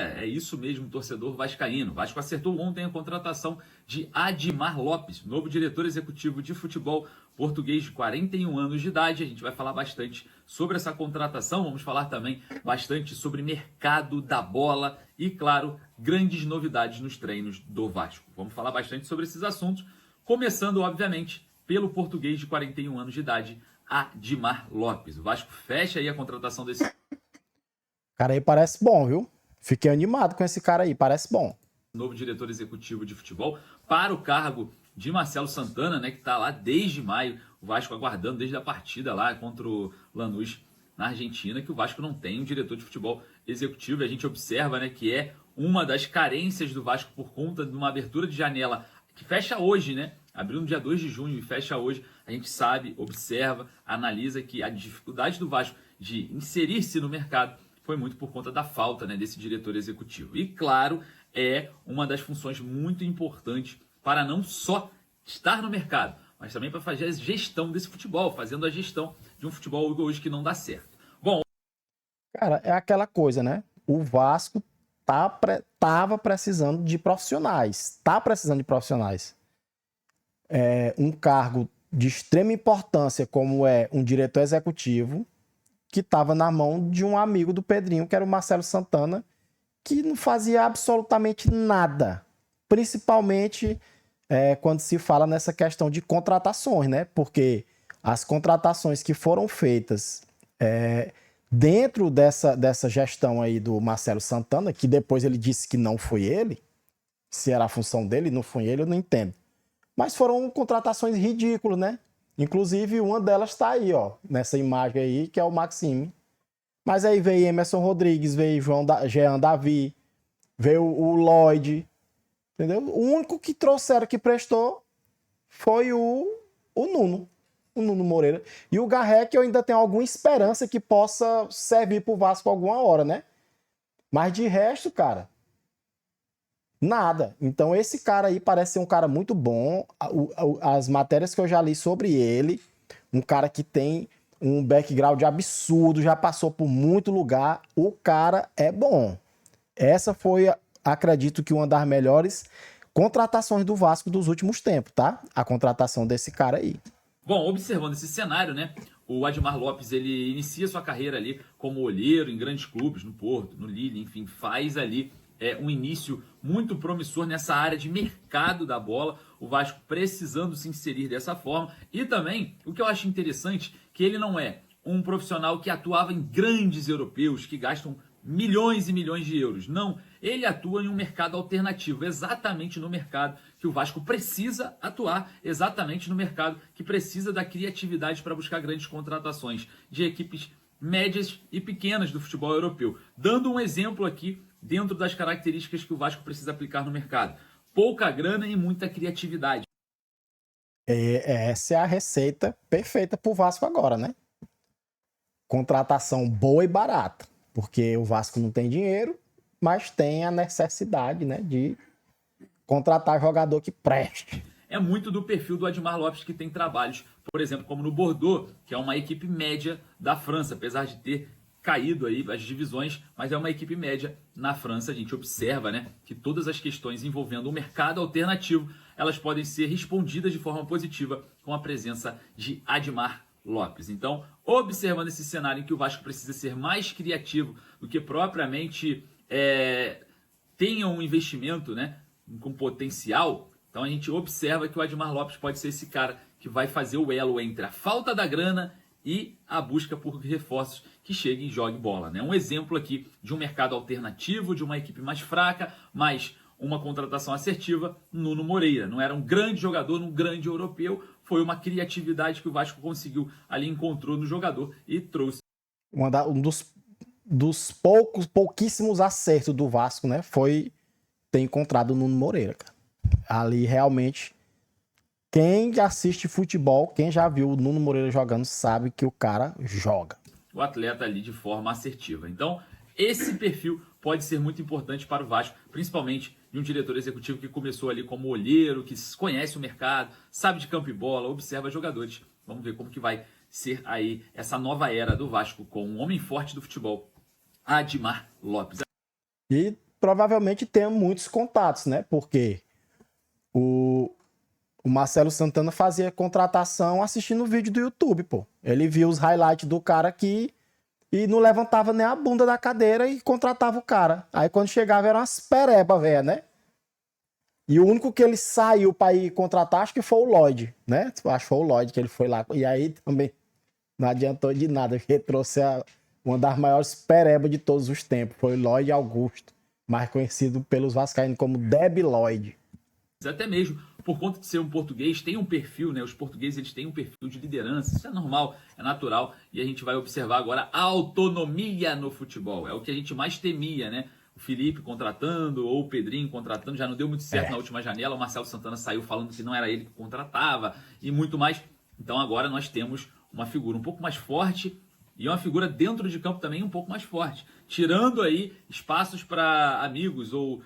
É isso mesmo, torcedor vascaíno. O Vasco acertou ontem a contratação de Admar Lopes, novo diretor executivo de futebol português de 41 anos de idade. A gente vai falar bastante sobre essa contratação, vamos falar também bastante sobre mercado da bola e, claro, grandes novidades nos treinos do Vasco. Vamos falar bastante sobre esses assuntos, começando, obviamente, pelo português de 41 anos de idade, Admar Lopes. O Vasco fecha aí a contratação desse cara aí parece bom, viu? Fiquei animado com esse cara aí, parece bom. Novo diretor executivo de futebol para o cargo de Marcelo Santana, né, que está lá desde maio, o Vasco aguardando desde a partida lá contra o Lanús na Argentina, que o Vasco não tem um diretor de futebol executivo, e a gente observa, né, que é uma das carências do Vasco por conta de uma abertura de janela que fecha hoje, né, abriu no dia 2 de junho e fecha hoje. A gente sabe, observa, analisa que a dificuldade do Vasco de inserir-se no mercado foi muito por conta da falta, né, desse diretor executivo. E, claro, é uma das funções muito importantes para não só estar no mercado, mas também para fazer a gestão desse futebol, fazendo a gestão de um futebol hoje que não dá certo. Bom, cara, é aquela coisa, né? O Vasco tava precisando de profissionais, tá precisando de profissionais. Um cargo de extrema importância como é um diretor executivo, que estava na mão de um amigo do Pedrinho, que era o Marcelo Santana, que não fazia absolutamente nada. Principalmente quando se fala nessa questão de contratações, né? Porque as contratações que foram feitas dentro dessa gestão aí do Marcelo Santana, que depois ele disse que não foi ele, se era a função dele, não foi ele, eu não entendo. Mas foram contratações ridículas, né? Inclusive, uma delas está aí, ó, nessa imagem aí, que é o Maxime. Mas aí veio Emerson Rodrigues, veio Jean Davi, veio o Lloyd, entendeu? O único que trouxeram que prestou foi o Nuno Moreira. E o Garré, que eu ainda tenho alguma esperança que possa servir pro Vasco alguma hora, né? Mas de resto, cara, nada. Então esse cara aí parece ser um cara muito bom. As matérias que eu já li sobre ele, um cara que tem um background absurdo, já passou por muito lugar. O cara é bom. Essa foi, acredito que uma das melhores contratações do Vasco dos últimos tempos, tá? A contratação desse cara aí. Bom, observando esse cenário, né, o Admar Lopes, ele inicia sua carreira ali como olheiro em grandes clubes, no Porto, no Lille, enfim, faz ali um início muito promissor nessa área de mercado da bola, o Vasco precisando se inserir dessa forma. E também, o que eu acho interessante, que ele não é um profissional que atuava em grandes europeus, que gastam milhões e milhões de euros. Não, ele atua em um mercado alternativo, exatamente no mercado que o Vasco precisa atuar, exatamente no mercado que precisa da criatividade para buscar grandes contratações de equipes médias e pequenas do futebol europeu. Dando um exemplo aqui, dentro das características que o Vasco precisa aplicar no mercado: pouca grana e muita criatividade. Essa é a receita perfeita pro Vasco agora, né? Contratação boa e barata, porque o Vasco não tem dinheiro, mas tem a necessidade, né, de contratar jogador que preste. É muito do perfil do Admar Lopes, que tem trabalhos, por exemplo, como no Bordeaux, que é uma equipe média da França, apesar de ter caído aí as divisões, mas é uma equipe média na França. A gente observa, né, que todas as questões envolvendo o mercado alternativo, elas podem ser respondidas de forma positiva com a presença de Admar Lopes. Então, observando esse cenário em que o Vasco precisa ser mais criativo do que propriamente tenha um investimento, né, com potencial, então a gente observa que o Admar Lopes pode ser esse cara que vai fazer o elo entre a falta da grana e a busca por reforços que cheguem e joguem bola, né? Um exemplo aqui de um mercado alternativo, de uma equipe mais fraca, mas uma contratação assertiva, Nuno Moreira. Não era um grande jogador, um grande europeu, foi uma criatividade que o Vasco conseguiu ali, encontrou no jogador e trouxe. Um dos pouquíssimos acertos do Vasco, né, foi ter encontrado o Nuno Moreira, cara. Ali realmente, quem assiste futebol, quem já viu o Nuno Moreira jogando, sabe que o cara joga. O atleta ali de forma assertiva. Então, esse perfil pode ser muito importante para o Vasco, principalmente de um diretor executivo que começou ali como olheiro, que conhece o mercado, sabe de campo e bola, observa jogadores. Vamos ver como que vai ser aí essa nova era do Vasco com um homem forte do futebol, Admar Lopes. E provavelmente tem muitos contatos, né? Porque o, o Marcelo Santana fazia contratação assistindo vídeo do YouTube, pô. Ele via os highlights do cara aqui e não levantava nem a bunda da cadeira e contratava o cara. Aí quando chegava era umas pereba, velho, né? E o único que ele saiu pra ir contratar, acho que foi o Lloyd, né? Acho que foi o Lloyd que ele foi lá. E aí também não adiantou de nada, porque trouxe uma das maiores perebas de todos os tempos. Foi o Lloyd Augusto, mais conhecido pelos vascaínos como Debi Lloyd. Até mesmo por conta de ser um português, tem um perfil, né? Os portugueses eles têm um perfil de liderança, isso é normal, é natural, e a gente vai observar agora a autonomia no futebol. É o que a gente mais temia, né? O Felipe contratando, ou o Pedrinho contratando, já não deu muito certo na última janela, o Marcelo Santana saiu falando que não era ele que contratava, e muito mais. Então agora nós temos uma figura um pouco mais forte, e uma figura dentro de campo também um pouco mais forte, tirando aí espaços para amigos ou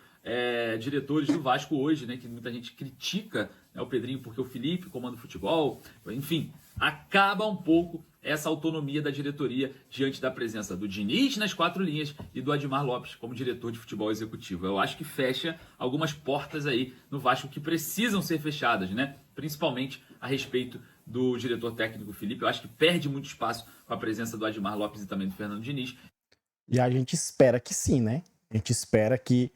diretores do Vasco hoje, né, que muita gente critica, né, o Pedrinho porque o Felipe comanda o futebol, enfim, acaba um pouco essa autonomia da diretoria diante da presença do Diniz nas quatro linhas e do Admar Lopes como diretor de futebol executivo. Eu acho que fecha algumas portas aí no Vasco que precisam ser fechadas, né, principalmente a respeito do diretor técnico Felipe. Eu acho que perde muito espaço com a presença do Admar Lopes e também do Fernando Diniz. E a gente espera que sim, né? A gente espera que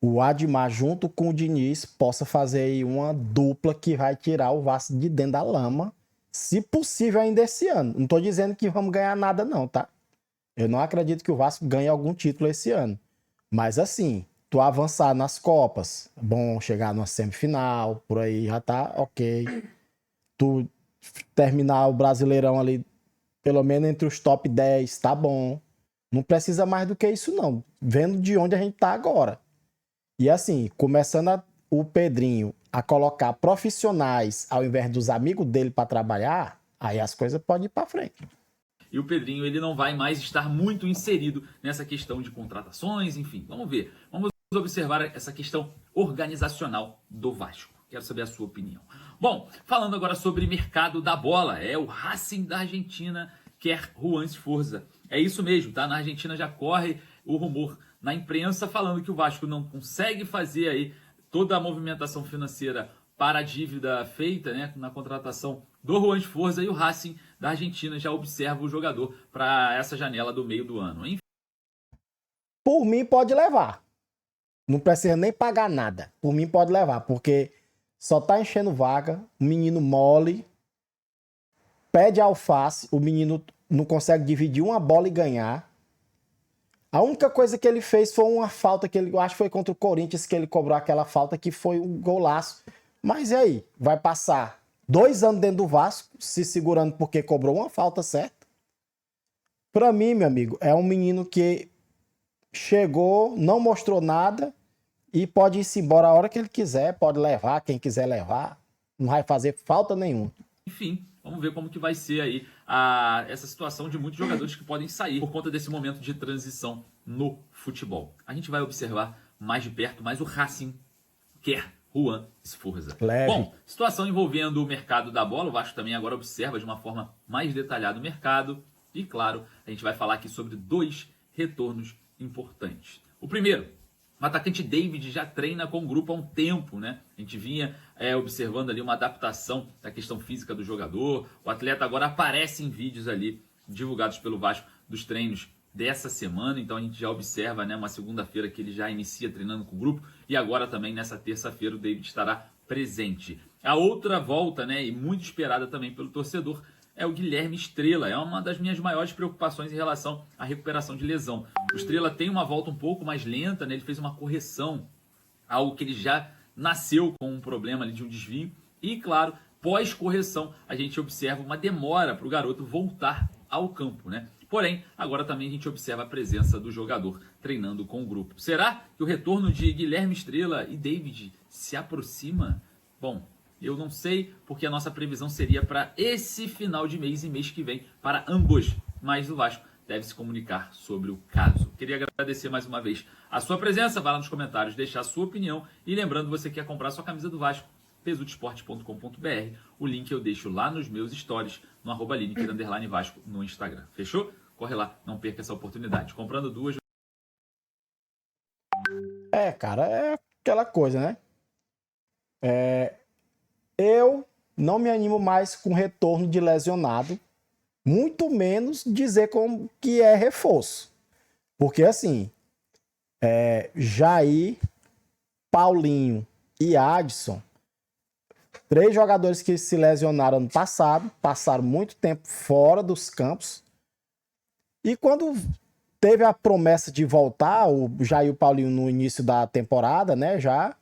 o Admar, junto com o Diniz, possa fazer aí uma dupla que vai tirar o Vasco de dentro da lama, se possível ainda esse ano. Não tô dizendo que vamos ganhar nada não, tá? Eu não acredito que o Vasco ganhe algum título esse ano. Mas assim, tu avançar nas Copas, é bom chegar numa semifinal, por aí já tá ok. Tu terminar o Brasileirão ali, pelo menos entre os top 10, tá bom. Não precisa mais do que isso não, vendo de onde a gente tá agora. E assim, começando o Pedrinho a colocar profissionais ao invés dos amigos dele para trabalhar, aí as coisas podem ir para frente. E o Pedrinho ele não vai mais estar muito inserido nessa questão de contratações, enfim. Vamos ver. Vamos observar essa questão organizacional do Vasco. Quero saber a sua opinião. Bom, falando agora sobre mercado da bola, o Racing da Argentina quer Juan Sforza. É isso mesmo, tá? Na Argentina já corre o rumor na imprensa falando que o Vasco não consegue fazer aí toda a movimentação financeira para a dívida feita, né, na contratação do Juan Sforza, e o Racing da Argentina já observa o jogador para essa janela do meio do ano. Enfim. Por mim pode levar. Não precisa nem pagar nada. Por mim pode levar, porque só tá enchendo vaga, o menino mole, pede alface, o menino não consegue dividir uma bola e ganhar. A única coisa que ele fez foi uma falta que ele, eu acho que foi contra o Corinthians que ele cobrou aquela falta que foi um golaço. Mas e aí? Vai passar 2 anos dentro do Vasco, se segurando porque cobrou uma falta certa? Pra mim, meu amigo, é um menino que chegou, não mostrou nada e pode ir-se embora a hora que ele quiser, pode levar quem quiser levar, não vai fazer falta nenhuma. Enfim, vamos ver como que vai ser aí essa situação de muitos jogadores que podem sair por conta desse momento de transição no futebol. A gente vai observar mais de perto, mas o Racing quer Juan Sforza. Leve. Bom, situação envolvendo o mercado da bola, o Vasco também agora observa de uma forma mais detalhada o mercado. E claro, a gente vai falar aqui sobre 2 retornos importantes. O primeiro, o atacante David já treina com o grupo há um tempo, né? A gente vinha observando ali uma adaptação da questão física do jogador. O atleta agora aparece em vídeos ali divulgados pelo Vasco dos treinos dessa semana. Então a gente já observa, né, uma segunda-feira que ele já inicia treinando com o grupo. E agora também nessa terça-feira o David estará presente. A outra volta, né, e muito esperada também pelo torcedor, é o Guilherme Estrela. É uma das minhas maiores preocupações em relação à recuperação de lesão. O Estrela tem uma volta um pouco mais lenta, né? Ele fez uma correção, algo que ele já nasceu com um problema ali de um desvio. E, claro, pós-correção, a gente observa uma demora para o garoto voltar ao campo, né? Porém, agora também a gente observa a presença do jogador treinando com o grupo. Será que o retorno de Guilherme Estrela e David se aproxima? Bom, eu não sei, porque a nossa previsão seria para esse final de mês e mês que vem para ambos. Mas o Vasco deve se comunicar sobre o caso. Queria agradecer mais uma vez a sua presença. Vá lá nos comentários deixar a sua opinião. E lembrando, você quer comprar sua camisa do Vasco, pesudesporte.com.br. O link eu deixo lá nos meus stories, no @Lineker_Vasco no Instagram. Fechou? Corre lá, não perca essa oportunidade. Comprando 2... Cara, é aquela coisa, né? Eu não me animo mais com retorno de lesionado, muito menos dizer como que é reforço. Porque assim, Jair, Paulinho e Adson, 3 jogadores que se lesionaram ano passado, passaram muito tempo fora dos campos. E quando teve a promessa de voltar, o Jair e o Paulinho no início da temporada, né? Já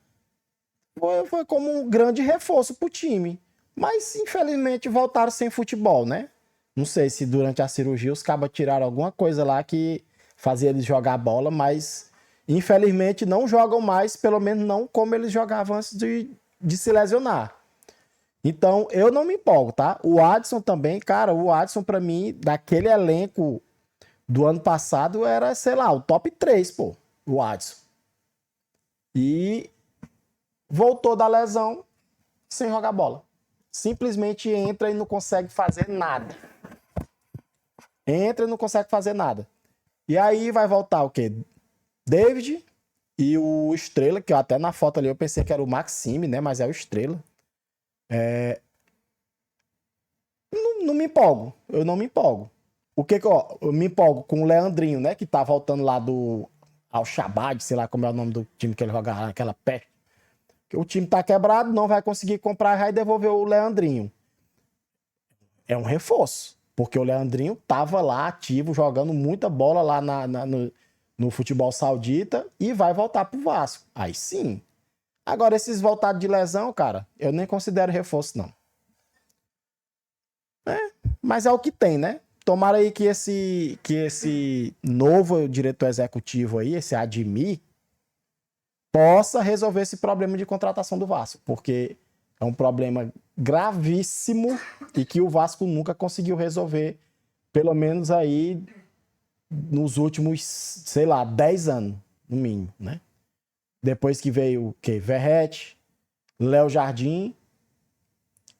foi como um grande reforço pro time. Mas, infelizmente, voltaram sem futebol, né? Não sei se durante a cirurgia os cabas tiraram alguma coisa lá que fazia eles jogar bola, mas infelizmente não jogam mais, pelo menos não como eles jogavam antes de se lesionar. Então, eu não me empolgo, tá? O Adson também, cara, o Adson pra mim, daquele elenco do ano passado, era, sei lá, o top 3, pô, o Adson. E voltou da lesão sem jogar bola. Simplesmente entra e não consegue fazer nada. Entra e não consegue fazer nada. E aí vai voltar o quê? David e o Estrela, que até na foto ali eu pensei que era o Maxime, né? Mas é o Estrela. Não me empolgo. Eu não me empolgo. O que que eu me empolgo com o Leandrinho, né? Que tá voltando lá do Al-Shabaab, sei lá como é o nome do time que ele joga lá, aquela peste. O time tá quebrado, não vai conseguir comprar, vai devolver o Leandrinho. É um reforço, porque o Leandrinho tava lá ativo, jogando muita bola lá no futebol saudita e vai voltar pro Vasco. Aí sim. Agora, esses voltados de lesão, cara, eu nem considero reforço, não. Mas é o que tem, né? Tomara aí que esse novo diretor executivo aí, esse Admir, possa resolver esse problema de contratação do Vasco, porque é um problema gravíssimo e que o Vasco nunca conseguiu resolver, pelo menos aí nos últimos, sei lá, 10 anos, no mínimo, né? Depois que veio o quê? Verrete, Léo Jardim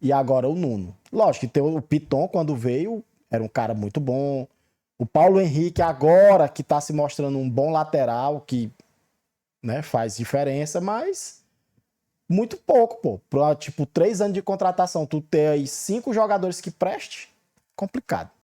e agora o Nuno. Lógico que tem o Piton, quando veio, era um cara muito bom. O Paulo Henrique agora, que tá se mostrando um bom lateral, que, né, faz diferença, mas muito pouco, pô. Pra, tipo, 3 anos de contratação, tu ter aí 5 jogadores que preste, complicado.